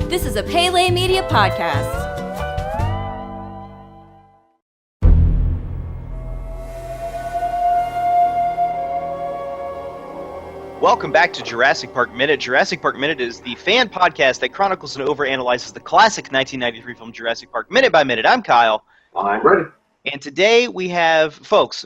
This is a Pele Media podcast. Welcome back to Jurassic Park Minute. Jurassic Park Minute is the fan podcast that chronicles and overanalyzes the classic 1993 film Jurassic Park minute by minute. I'm Kyle. I'm Brady. And today we have, folks,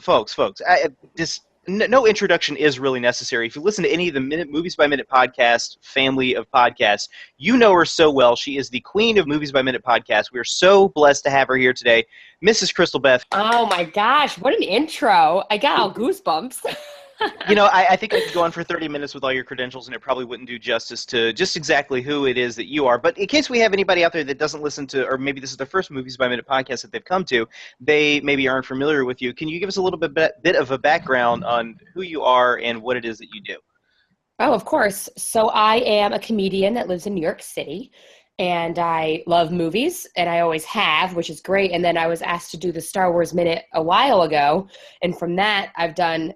no introduction is really necessary. If you listen to any of the Movies by Minute podcast family of podcasts, you know her so well. She is the queen of Movies by Minute podcast. We are so blessed to have her here today, Mrs. Crystal Beth. Oh my gosh, what an intro. I got all goosebumps. You know, I think I could go on for 30 minutes with all your credentials, and it probably wouldn't do justice to just exactly who it is that you are. But in case we have anybody out there that doesn't listen to, or maybe this is the first Movies by Minute podcast that they've come to, they maybe aren't familiar with you. Can you give us a little bit of a background on who you are and what it is that you do? Oh, of course. So I am a comedian that lives in New York City, and I love movies, and I always have, which is great. And then I was asked to do the Star Wars Minute a while ago, and from that, I've done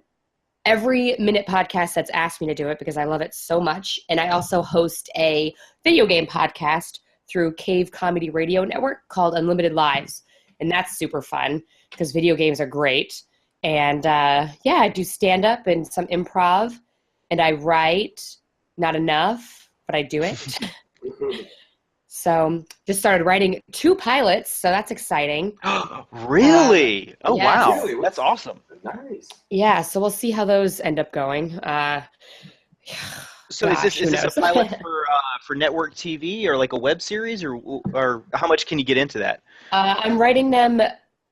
every Minute podcast that's asked me to do it because I love it so much. And I also host a video game podcast through Cave Comedy Radio Network called Unlimited Lives. And that's super fun because video games are great. And I do stand-up and some improv. And I write, not enough, but I do it. So just started writing 2 pilots, so that's exciting. Really? Oh, yes. wow. Really? That's awesome. Nice. Yeah, so we'll see how those end up going. So Gosh, is who this knows? a pilot for network TV or like a web series, or how much can you get into that? I'm writing them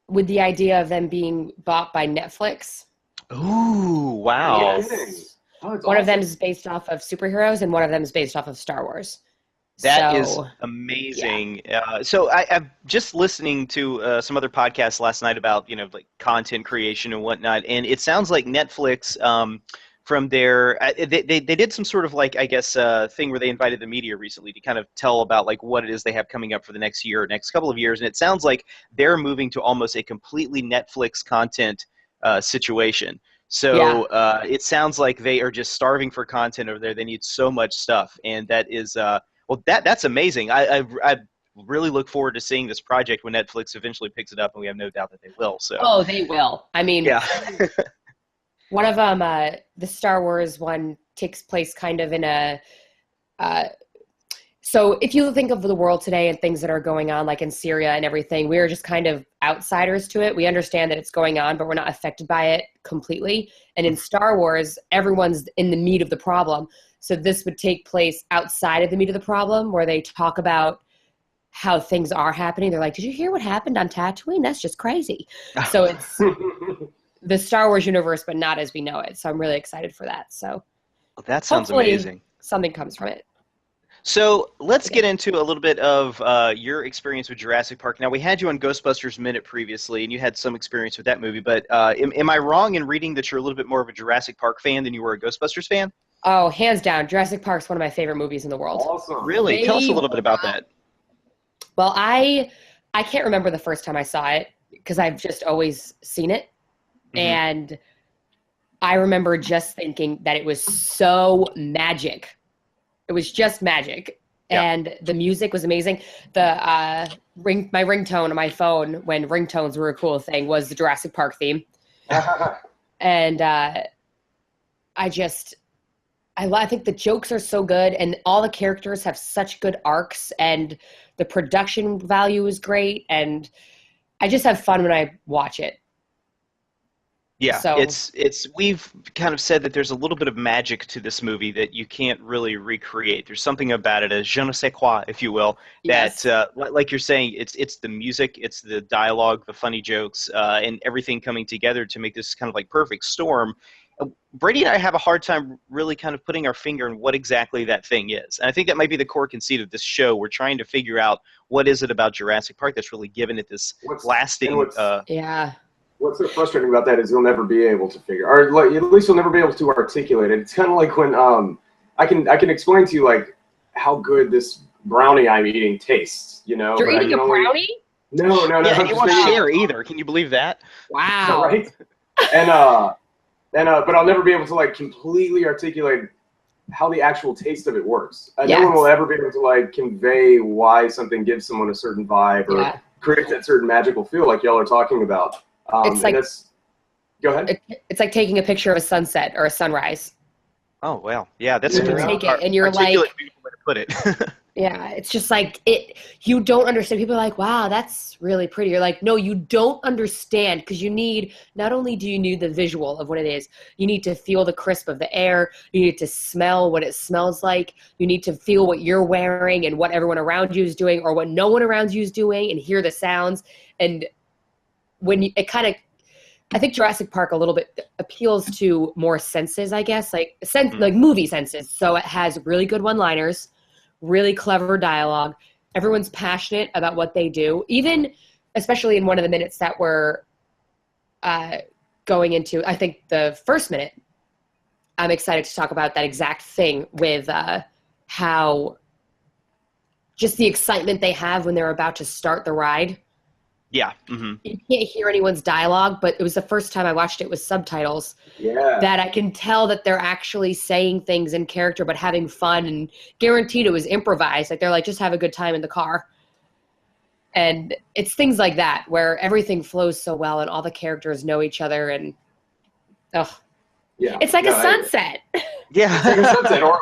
with the idea of them being bought by Netflix. Ooh, wow. Yes. Oh, that's One of awesome. them is based off of superheroes, and one of them is based off of Star Wars. That is So, amazing. So I'm just listening to some other podcasts last night about, like content creation and whatnot, and it sounds like Netflix, from their, they did some sort of like, I guess, thing where they invited the media recently to kind of tell about like what it is they have coming up for the next year, next couple of years, and it sounds like they're moving to almost a completely Netflix content situation. So it sounds like they are just starving for content over there. They need so much stuff, and that is well, that's amazing. I really look forward to seeing this project when Netflix eventually picks it up, and we have no doubt that they will. So. oh, they will. I mean, Yeah. one of them, the Star Wars one, takes place kind of in a. So if you think of the world today and things that are going on, like in Syria and everything, we are just kind of outsiders to it. We understand that it's going on, but we're not affected by it completely. And in Star Wars, everyone's in the meat of the problem. So this would take place outside of the meat of the problem, where they talk about how things are happening. They're like, did you hear what happened on Tatooine? That's just crazy. So it's the Star Wars universe, but not as we know it. So I'm really excited for that. So That sounds hopefully amazing. something comes from it. So let's get into a little bit of your experience with Jurassic Park. Now, we had you on Ghostbusters Minute previously, and you had some experience with that movie. But am I wrong in reading that you're a little bit more of a Jurassic Park fan than you were a Ghostbusters fan? Oh, hands down. Jurassic Park's one of my favorite movies in the world. Awesome. Really? Tell us a little bit about that. Well, I can't remember the first time I saw it because I've just always seen it. Mhm. And I remember just thinking that it was so magic. It was just magic. Yeah. And the music was amazing. The my ringtone on my phone, when ringtones were a cool thing, was the Jurassic Park theme. And I think the jokes are so good, and all the characters have such good arcs, and the production value is great, and I just have fun when I watch it. Yeah, So- we've kind of said that there's a little bit of magic to this movie that you can't really recreate. There's something about it, a je ne sais quoi, if you will, Yes. that, like you're saying, it's the music, it's the dialogue, the funny jokes, and everything coming together to make this kind of like perfect storm. Brady and I have a hard time really kind of putting our finger on what exactly that thing is. And I think that might be the core conceit of this show. We're trying to figure out what is it about Jurassic Park that's really given it this lasting... Yeah. What's so frustrating about that is you'll never be able to figure, or like, at least you'll never be able to articulate it. It's kind of like when I can explain to you like how good this brownie I'm eating tastes. You know, You're but I eating a can only- brownie? No. Yeah, I'm and you just won't saying- share either. Can you believe that? Wow. Right? And but I'll never be able to like completely articulate how the actual taste of it works. No Yes. one will ever be able to like convey why something gives someone a certain vibe or creates that certain magical feel like y'all are talking about. It's like, go ahead. It's like taking a picture of a sunset or a sunrise. Oh, well, yeah, that's You a take it and you're articulate like, beautiful way to put it. yeah, it's just like you don't understand. People are like, wow, that's really pretty. You're like, no, you don't understand, because not only do you need the visual of what it is, you need to feel the crisp of the air. You need to smell what it smells like. You need to feel what you're wearing and what everyone around you is doing or what no one around you is doing, and hear the sounds. And I think Jurassic Park a little bit appeals to more senses, I guess, like movie senses. So it has really good one-liners, really clever dialogue. Everyone's passionate about what they do. Even, especially in one of the minutes that we're going into, I think the first minute, I'm excited to talk about that exact thing with how just the excitement they have when they're about to start the ride. Yeah. Mm-hmm. You can't hear anyone's dialogue, but it was the first time I watched it with subtitles. Yeah. That I can tell that they're actually saying things in character, but having fun, and guaranteed it was improvised. Like, they're like, just have a good time in the car. And it's things like that where everything flows so well and all the characters know each other, and it's like a sunset. Yeah. It's like a sunset or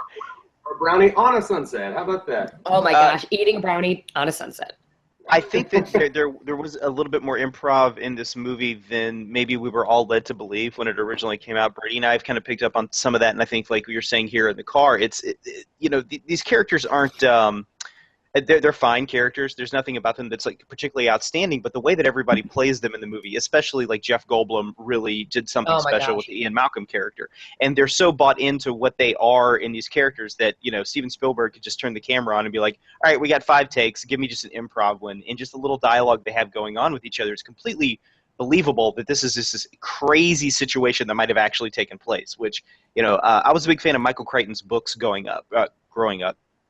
brownie on a sunset. How about that? Oh my gosh, eating brownie on a sunset. I think that there was a little bit more improv in this movie than maybe we were all led to believe when it originally came out. Brady and I have kind of picked up on some of that, and I think, like you're saying here in the car, these characters aren't they're fine characters. There's nothing about them that's like particularly outstanding, but the way that everybody plays them in the movie, especially like Jeff Goldblum, really did something special with the Ian Malcolm character. And they're so bought into what they are in these characters that, Steven Spielberg could just turn the camera on and be like, all right, we got 5 takes. Give me just an improv one. And just a little dialogue they have going on with each other is completely believable that this is just this crazy situation that might have actually taken place, which, I was a big fan of Michael Crichton's books growing up.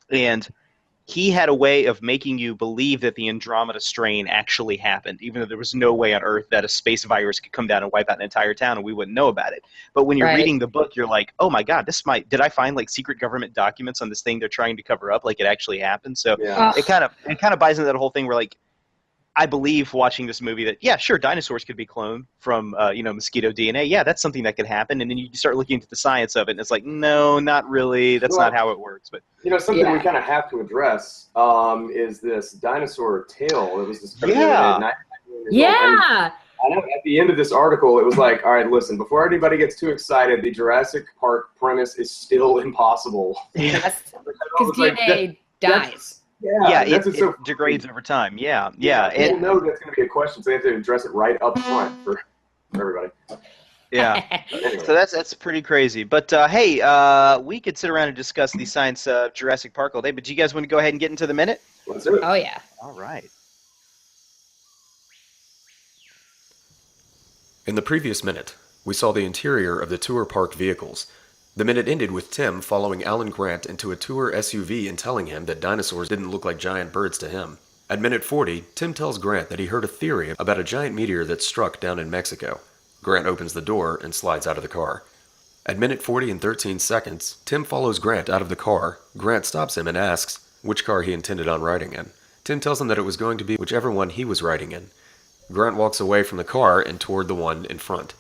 And he had a way of making you believe that the Andromeda strain actually happened, even though there was no way on Earth that a space virus could come down and wipe out an entire town and we wouldn't know about it. But when you're reading the book, you're like, oh my God, did I find like secret government documents on this thing they're trying to cover up? Like, it actually happened. So it kind of buys into that whole thing where, like, I believe watching this movie that, yeah, sure, dinosaurs could be cloned from, mosquito DNA. Yeah, that's something that could happen. And then you start looking into the science of it, and it's like, no, not really. That's not how it works. But something we kind of have to address is this dinosaur tail that was discovered. Yeah. I know at the end of this article, it was like, all right, listen, before anybody gets too excited, the Jurassic Park premise is still impossible. Yes, because DNA dies. Yeah, it degrades over time. Yeah. People know that's going to be a question, so they have to address it right up front for everybody. Yeah. Anyway. So that's pretty crazy. But hey, we could sit around and discuss the science of Jurassic Park all day. But do you guys want to go ahead and get into the minute? Let's do it. Oh yeah. All right. In the previous minute, we saw the interior of the tour park vehicles. The minute ended with Tim following Alan Grant into a tour SUV and telling him that dinosaurs didn't look like giant birds to him. At minute 40, Tim tells Grant that he heard a theory about a giant meteor that struck down in Mexico. Grant opens the door and slides out of the car. At minute 40 and 13 seconds, Tim follows Grant out of the car. Grant stops him and asks which car he intended on riding in. Tim tells him that it was going to be whichever one he was riding in. Grant walks away from the car and toward the one in front.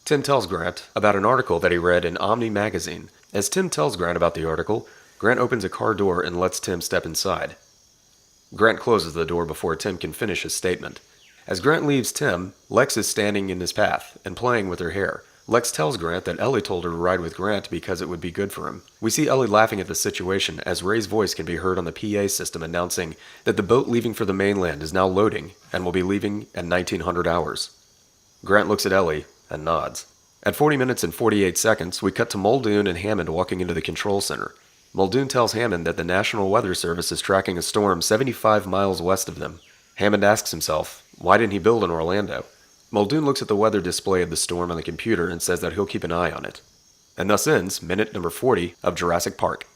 Tim tells Grant about an article that he read in Omni magazine. As Tim tells Grant about the article, Grant opens a car door and lets Tim step inside. Grant closes the door before Tim can finish his statement. As Grant leaves Tim, Lex is standing in his path and playing with her hair. Lex tells Grant that Ellie told her to ride with Grant because it would be good for him. We see Ellie laughing at the situation as Ray's voice can be heard on the PA system announcing that the boat leaving for the mainland is now loading and will be leaving at 1900 hours. Grant looks at Ellie and nods. At 40 minutes and 48 seconds, we cut to Muldoon and Hammond walking into the control center. Muldoon tells Hammond that the National Weather Service is tracking a storm 75 miles west of them. Hammond asks himself, why didn't he build in Orlando? Muldoon looks at the weather display of the storm on the computer and says that he'll keep an eye on it. And thus ends minute number 40 of Jurassic Park.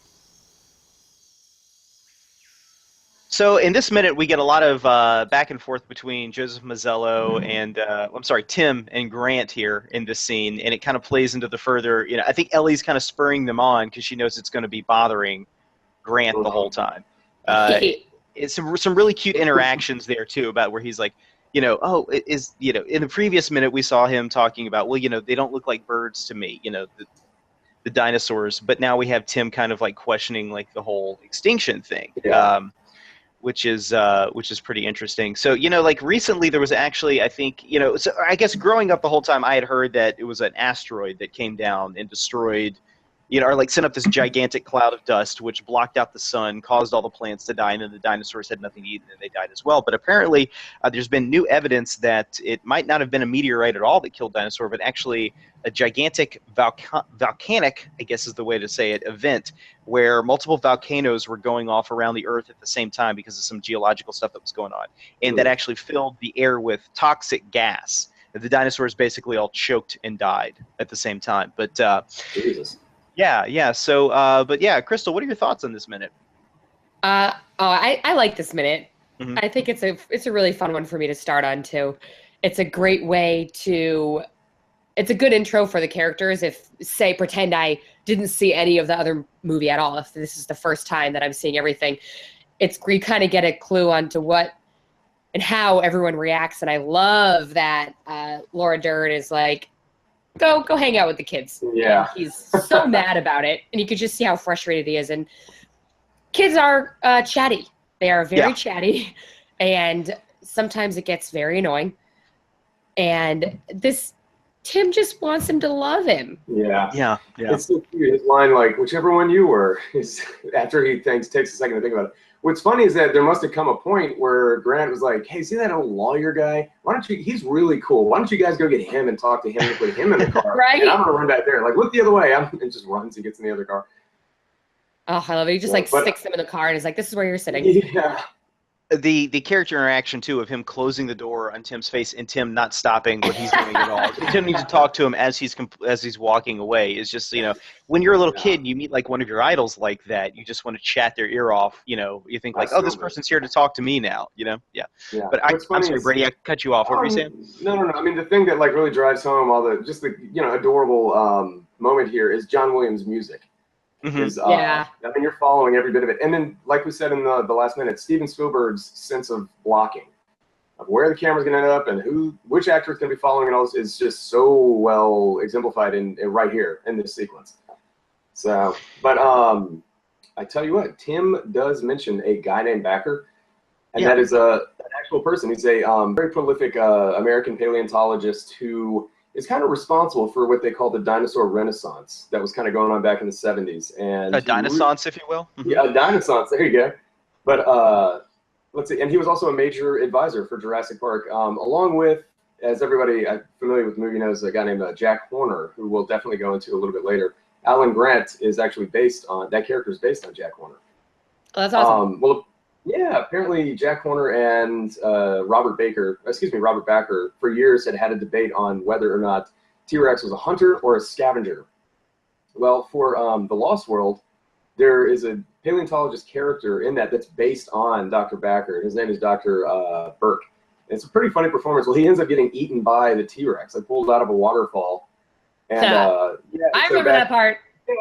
So in this minute, we get a lot of back and forth between Joseph Mazzello and Tim and Grant here in this scene, and it kind of plays into the further. I think Ellie's kind of spurring them on because she knows it's going to be bothering Grant the whole time. It's some really cute interactions there too about where he's like, in the previous minute we saw him talking about, well, they don't look like birds to me, the dinosaurs, but now we have Tim kind of like questioning like the whole extinction thing. Yeah. Which is pretty interesting. So, like recently there was actually, I think, so I guess growing up the whole time I had heard that it was an asteroid that came down and destroyed, or like sent up this gigantic cloud of dust, which blocked out the sun, caused all the plants to die, and then the dinosaurs had nothing to eat, and then they died as well. But apparently there's been new evidence that it might not have been a meteorite at all that killed dinosaur, but actually a gigantic volcanic, I guess is the way to say it, event where multiple volcanoes were going off around the Earth at the same time because of some geological stuff that was going on. And that actually filled the air with toxic gas. The dinosaurs basically all choked and died at the same time. But Jesus. Yeah. So, but yeah, Crystal, what are your thoughts on this minute? I like this minute. Mhm. I think it's a really fun one for me to start on too. It's a great way to. It's a good intro for the characters. If, say, pretend I didn't see any of the other movie at all, if this is the first time that I'm seeing everything, you kind of get a clue onto what and how everyone reacts. And I love that Laura Dern is like, go hang out with the kids. Yeah. And he's so mad about it. And you could just see how frustrated he is. And kids are chatty. They are very chatty. And sometimes it gets very annoying. And Tim just wants him to love him. Yeah. It's so cute. His line, like, whichever one you were, is after he takes a second to think about it. What's funny is that there must have come a point where Grant was like, hey, see that old lawyer guy? He's really cool. Why don't you guys go get him and talk to him and put him in the car? Right? And I'm going to run back there. Like, look the other way. And just runs and gets in the other car. Oh, I love it. He just sticks him in the car and is like, this is where you're sitting. Yeah. The character interaction too of him closing the door on Tim's face and Tim not stopping what he's doing at all. Tim needs to talk to him as he's walking away. Is just when you're a little kid, you meet like one of your idols like that. You just want to chat their ear off. You think like, oh, this person's here to talk to me now. Yeah. But I'm sorry, Brady, I cut you off. What were you saying? No. I mean, the thing that like really drives home all the adorable moment here is John Williams' music. Mm-hmm. I mean, you're following every bit of it. And then, like we said in the last minute, Steven Spielberg's sense of blocking, of where the camera's going to end up and which actor is going to be following and all this is just so well exemplified in right here in this sequence. So, but I tell you what, Tim does mention a guy named Backer, and that is an actual person. He's a very prolific American paleontologist who is kind of responsible for what they call the dinosaur renaissance that was kind of going on back in the 70s. And a dinosaurance, if you will. Mm-hmm. Yeah, a dinosaurance. There you go. But let's see. And he was also a major advisor for Jurassic Park, along with, as everybody familiar with the movie knows, a guy named Jack Horner, who we'll definitely go into a little bit later. Alan Grant is actually that character is based on Jack Horner. Oh, that's awesome. Yeah, apparently Jack Horner and Robert Backer, for years had a debate on whether or not T-Rex was a hunter or a scavenger. Well, for The Lost World, there is a paleontologist character in that's based on Dr. Backer. His name is Dr. Burke. And it's a pretty funny performance. Well, he ends up getting eaten by the T-Rex, like pulled out of a waterfall. And I remember that part. Yeah.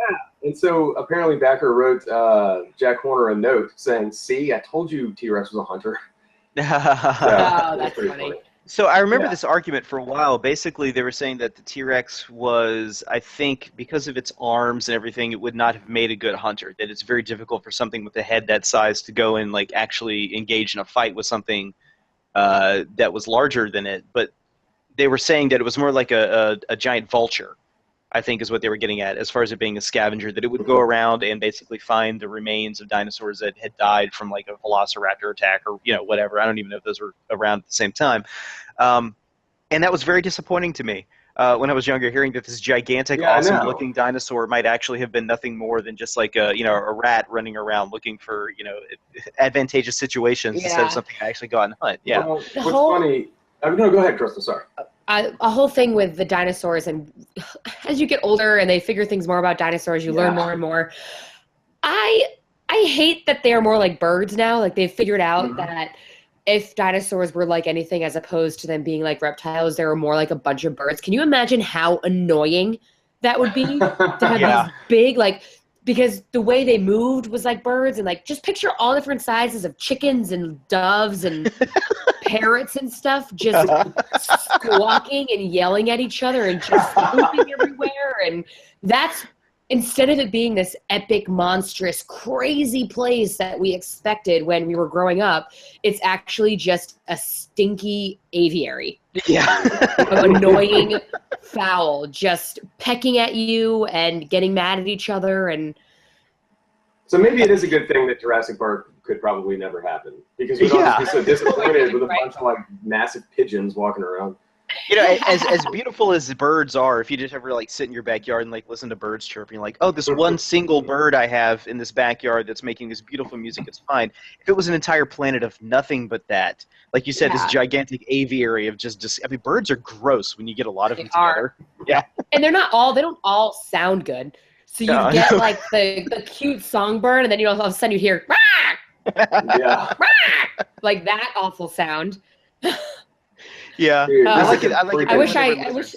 And so apparently Backer wrote Jack Horner a note saying, see, I told you T-Rex was a hunter. That's funny. So I remember this argument for a while. Basically, they were saying that the T-Rex was, I think, because of its arms and everything, it would not have made a good hunter. That it's very difficult for something with a head that size to go and like actually engage in a fight with something that was larger than it. But they were saying that it was more like a giant vulture, I think is what they were getting at, as far as it being a scavenger, that it would go around and basically find the remains of dinosaurs that had died from like a velociraptor attack or, whatever. I don't even know if those were around at the same time. And that was very disappointing to me when I was younger, hearing that this gigantic, awesome-looking dinosaur might actually have been nothing more than just like a rat running around looking for, advantageous situations instead of something I actually go out and hunt. Yeah. Well, what's funny... No, go ahead, Crystal. Sorry. A whole thing with the dinosaurs, and as you get older and they figure things more about dinosaurs, you learn more and more. I I hate that they're more like birds now. Like they've figured out that if dinosaurs were like anything as opposed to them being like reptiles, they were more like a bunch of birds. Can you imagine how annoying that would be to have these big, like, because the way they moved was like birds, and like just picture all different sizes of chickens and doves and parrots and stuff just squawking and yelling at each other and just pooping everywhere. And that's, instead of it being this epic, monstrous, crazy place that we expected when we were growing up, it's actually just a stinky aviary. Yeah. Annoying fowl just pecking at you and getting mad at each other. And so maybe it is a good thing that Jurassic Park could probably never happen, because we'd all just be so disappointed with a bunch of like massive pigeons walking around. You know, as beautiful as birds are, if you just ever like sit in your backyard and like listen to birds chirping, like, oh, this one single bird I have in this backyard that's making this beautiful music, it's fine. If it was an entire planet of nothing but that, like you said, this gigantic aviary of just I mean, birds are gross when you get a lot of them together. Yeah. And they don't all sound good. So you get like the cute songbird, and then all of a sudden you hear Yeah. like that awful sound. Yeah, Dude, I like it. I like it. I wish.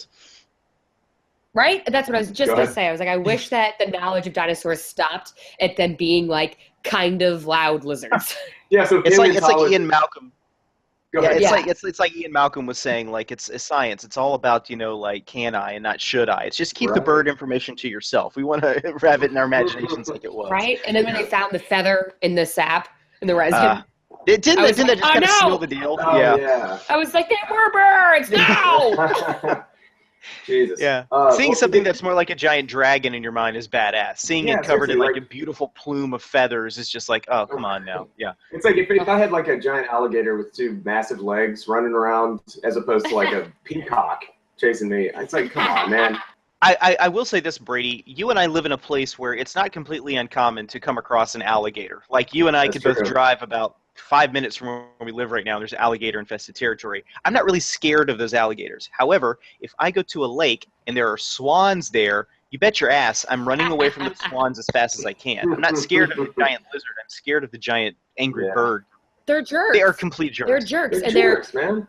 Right? That's what I was just going to say. I was like, I wish that the knowledge of dinosaurs stopped at them being like kind of loud lizards. Yeah, so it's like Ian Malcolm. Yeah, it's like Ian Malcolm was saying, like it's science. It's all about, you know, like can I and not should I. It's just keep the bird information to yourself. We want to have it in our imaginations like it was. Right? And then when they found the feather in the sap in the resin. Didn't that just kind of seal the deal? Oh, yeah. I was like, they were birds! No! Jesus. Yeah. Seeing something that's more like a giant dragon in your mind is badass. Seeing it covered in like a beautiful plume of feathers is just like, oh, come on now. Yeah. It's like if I had like a giant alligator with two massive legs running around as opposed to like a peacock chasing me. It's like, come on, man. I will say this, Brady. You and I live in a place where it's not completely uncommon to come across an alligator. Like you and I could both drive about 5 minutes from where we live right now. There's alligator-infested territory. I'm not really scared of those alligators. However, if I go to a lake and there are swans there, you bet your ass I'm running away from the swans as fast as I can. I'm not scared of the giant lizard. I'm scared of the giant angry bird. They're jerks. They are complete jerks. They're jerks. They're jerks, man.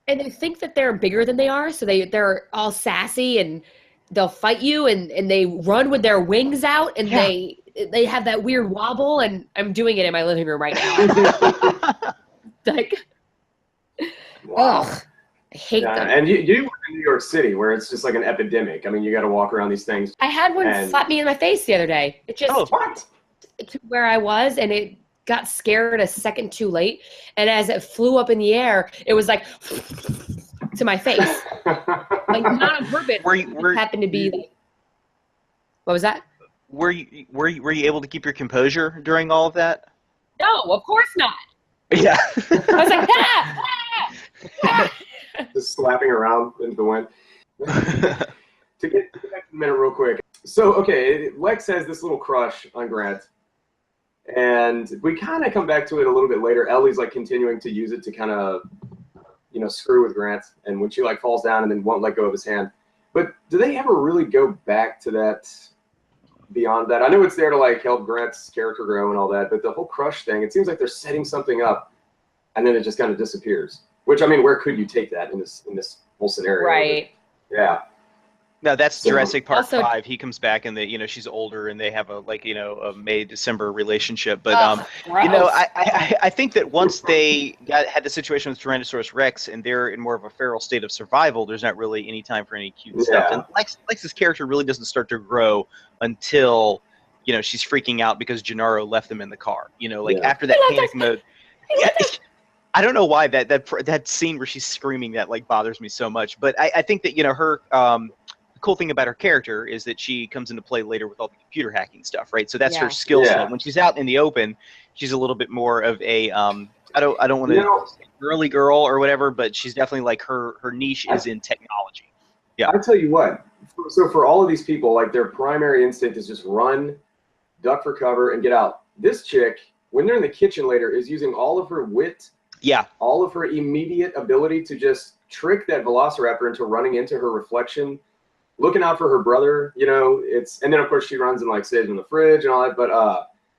And they think that they're bigger than they are, so they're all sassy and they'll fight you, and they run with their wings out, and they have that weird wobble, and I'm doing it in my living room right now. Like, ugh, I hate them. And you live in New York City, where it's just like an epidemic. I mean, you got to walk around these things. I had one slap me in my face the other day. It just to where I was, and it got scared a second too late. And as it flew up in the air, it was like to my face, like not on purpose. It happened to be like, what was that? Were you able to keep your composure during all of that? No, of course not. Yeah. I was like, ah, ah, ah. Just slapping around into the wind. To get back to the minute real quick. So, okay, Lex has this little crush on Grant. And we kind of come back to it a little bit later. Ellie's like continuing to use it to kind of, you know, screw with Grant. And when she like falls down and then won't let go of his hand. But do they ever really go back to that beyond that? I know it's there to like help Grant's character grow and all that, but the whole crush thing, it seems like they're setting something up and then it just kind of disappears. Which, I mean, where could you take that in this whole scenario? Right. Yeah. No, that's Jurassic Park 5. He comes back and she's older and they have a a May-December relationship. But I think that once they had the situation with Tyrannosaurus Rex and they're in more of a feral state of survival, there's not really any time for any cute stuff. And Lex's character really doesn't start to grow until she's freaking out because Gennaro left them in the car. After that panic mode. Yeah, I don't know why that scene where she's screaming that bothers me so much. But I think that her. Cool thing about her character is that she comes into play later with all the computer hacking stuff, right? So that's her skill set. When she's out in the open, she's a little bit more of a I don't want to say girly girl or whatever, but she's definitely her niche is in technology. Yeah. I tell you what. So for all of these people, their primary instinct is just run, duck for cover, and get out. This chick, when they're in the kitchen later, is using all of her wit, all of her immediate ability to just trick that velociraptor into running into her reflection. Looking out for her brother, and then of course she runs and saves him in the fridge and all that. But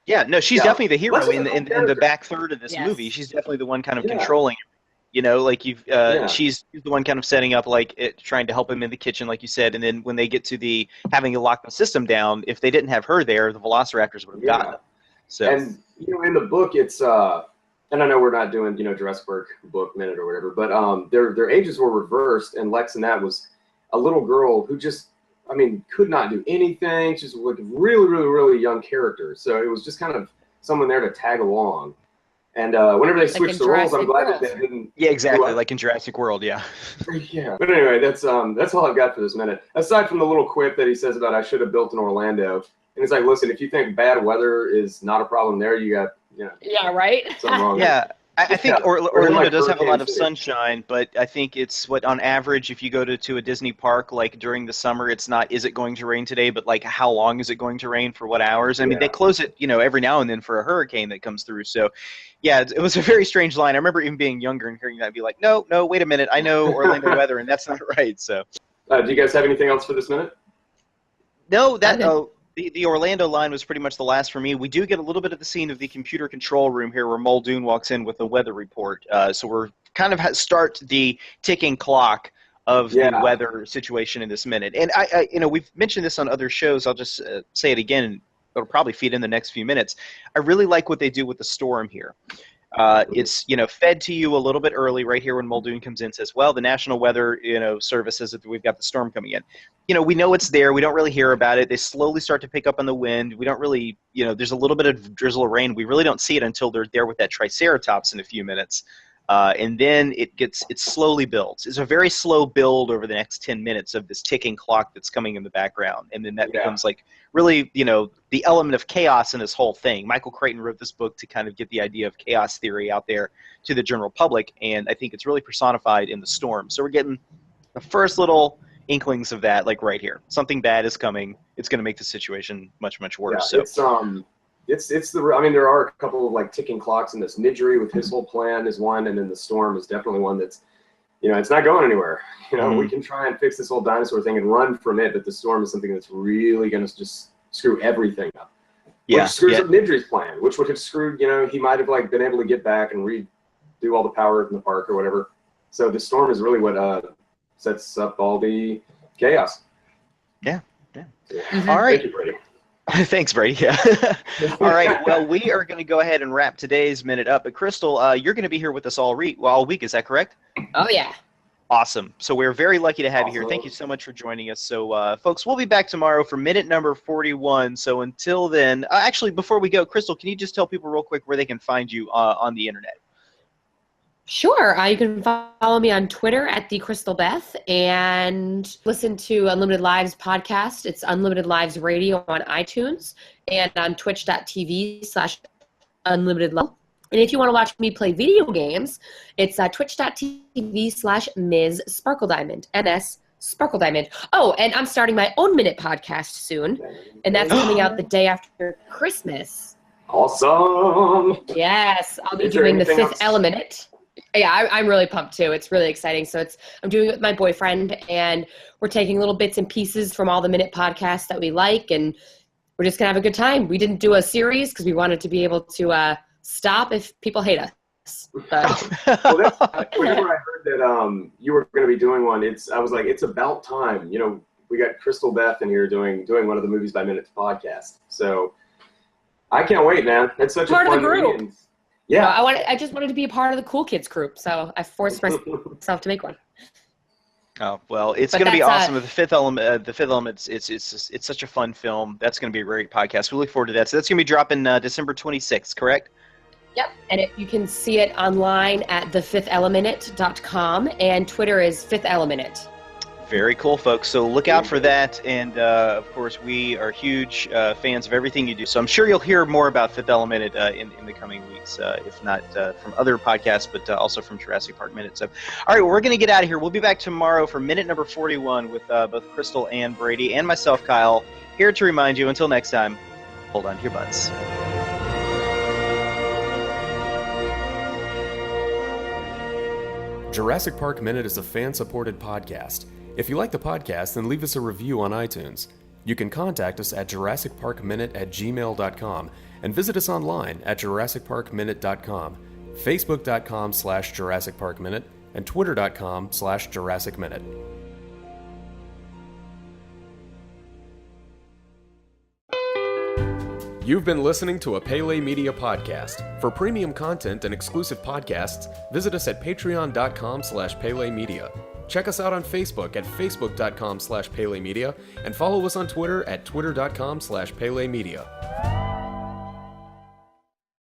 Yeah, no, she's Yeah. definitely the hero Lex is a in cool the character. back third of this Yes. movie. She's definitely the one kind of Yeah. controlling. You know, like Yeah. she's the one kind of setting up, like trying to help him in the kitchen, like you said. And then when they get to the having to lock the system down, if they didn't have her there, the Velociraptors would have gotten them. So And in the book, it's and I know we're not doing Jurassic Park book minute or whatever, but their ages were reversed, and Lex and that was a little girl who just could not do anything. She's like a really, really, really young character. So it was just kind of someone there to tag along. And whenever they switched the roles, I'm glad that they didn't. yeah, exactly, like in Jurassic World, yeah. Yeah. But anyway, that's all I've got for this minute. Aside from the little quip that he says about I should have built in Orlando, and it's like, listen, if you think bad weather is not a problem there, you got Yeah, right? something wrong. Yeah, I think Yeah. Orlando like does have a lot of Hurricane City. sunshine, but I think it's what on average, if you go to a Disney park like during the summer, it's not is it going to rain today, but like how long is it going to rain for what hours? I mean, they close it every now and then for a hurricane that comes through. So, yeah, it was a very strange line. I remember even being younger and hearing that and be like, no, wait a minute, I know Orlando weather, and that's not right. So, Do you guys have anything else for this minute? no, the Orlando line was pretty much the last for me. We do get a little bit of the scene of the computer control room here where Muldoon walks in with the weather report. So we're kind of start the ticking clock of the weather situation in this minute. And I we've mentioned this on other shows. I'll just say it again. And it'll probably feed in the next few minutes. I really like what they do with the storm here. It's fed to you a little bit early right here when Muldoon comes in and says, well, the National Weather Service says that we've got the storm coming in. We know it's there. We don't really hear about it. They slowly start to pick up on the wind. We don't really, there's a little bit of drizzle or rain. We really don't see it until they're there with that Triceratops in a few minutes. And then it slowly builds. It's a very slow build over the next 10 minutes of this ticking clock that's coming in the background. And then that becomes like really, the element of chaos in this whole thing. Michael Crichton wrote this book to kind of get the idea of chaos theory out there to the general public. And I think it's really personified in the storm. So we're getting the first little inklings of that, like right here. Something bad is coming. It's going to make the situation much, much worse. Yeah, there are a couple of like ticking clocks in this. Nidri with his whole plan is one, and then the storm is definitely one that's, it's not going anywhere. We can try and fix this whole dinosaur thing and run from it, but the storm is something that's really going to just screw everything up. Which screws up Nidri's plan, which would have screwed, he might have like been able to get back and redo all the power in the park or whatever. So the storm is really what sets up all the chaos. Yeah. Mm-hmm. All right. Thank you, Brady. Thanks, Brady. Yeah. All right. Well, we are going to go ahead and wrap today's minute up. But Crystal, you're going to be here with us all week. Is that correct? Oh, yeah. Awesome. So we're very lucky to have you here. Thank you so much for joining us. So, folks, we'll be back tomorrow for minute number 41. So until then, actually, before we go, Crystal, can you just tell people real quick where they can find you on the internet? Sure. You can follow me on Twitter at @TheCrystalBeth and listen to Unlimited Lives podcast. It's Unlimited Lives Radio on iTunes and on twitch.tv/unlimitedlove. And if you want to watch me play video games, it's twitch.tv/Ms. Sparkle Diamond, MS Sparkle Diamond. Oh, and I'm starting my own minute podcast soon, and that's coming out the day after Christmas. Awesome. Yes, I'll be doing the Fifth Element. Yeah, I'm really pumped too. It's really exciting. So I'm doing it with my boyfriend, and we're taking little bits and pieces from all the minute podcasts that we like, and we're just gonna have a good time. We didn't do a series because we wanted to be able to stop if people hate us. Whenever I heard that you were going to be doing one, I was like, it's about time. We got Crystal Beth in here doing one of the Movies by Minutes podcast. So I can't wait, man. It's such part a fun of the group. movie. Yeah, I just wanted to be a part of the cool kids group, so I forced myself to make one. Oh, well, it's going to be awesome. The Fifth Element, it's such a fun film. That's going to be a great podcast. We look forward to that. So that's going to be dropping December 26th, correct? Yep, and you can see it online at thefiftheleminute.com, and Twitter is Fifth Element. Very cool, folks. So look out for that. And, of course, we are huge fans of everything you do. So I'm sure you'll hear more about Fifth Element in the coming weeks, if not from other podcasts, but also from Jurassic Park Minute. So, all right, well, we're going to get out of here. We'll be back tomorrow for minute number 41 with both Crystal and Brady and myself, Kyle, here to remind you, until next time, hold on to your butts. Jurassic Park Minute is a fan-supported podcast. If you like the podcast, then leave us a review on iTunes. You can contact us at JurassicParkMinute@gmail.com and visit us online at JurassicParkMinute.com, Facebook.com/Jurassic Park Minute, and Twitter.com/Jurassic Minute. You've been listening to a Pele Media podcast. For premium content and exclusive podcasts, visit us at patreon.com/Pele Media. Check us out on Facebook at facebook.com/Pele Media and follow us on Twitter at twitter.com/Pele Media.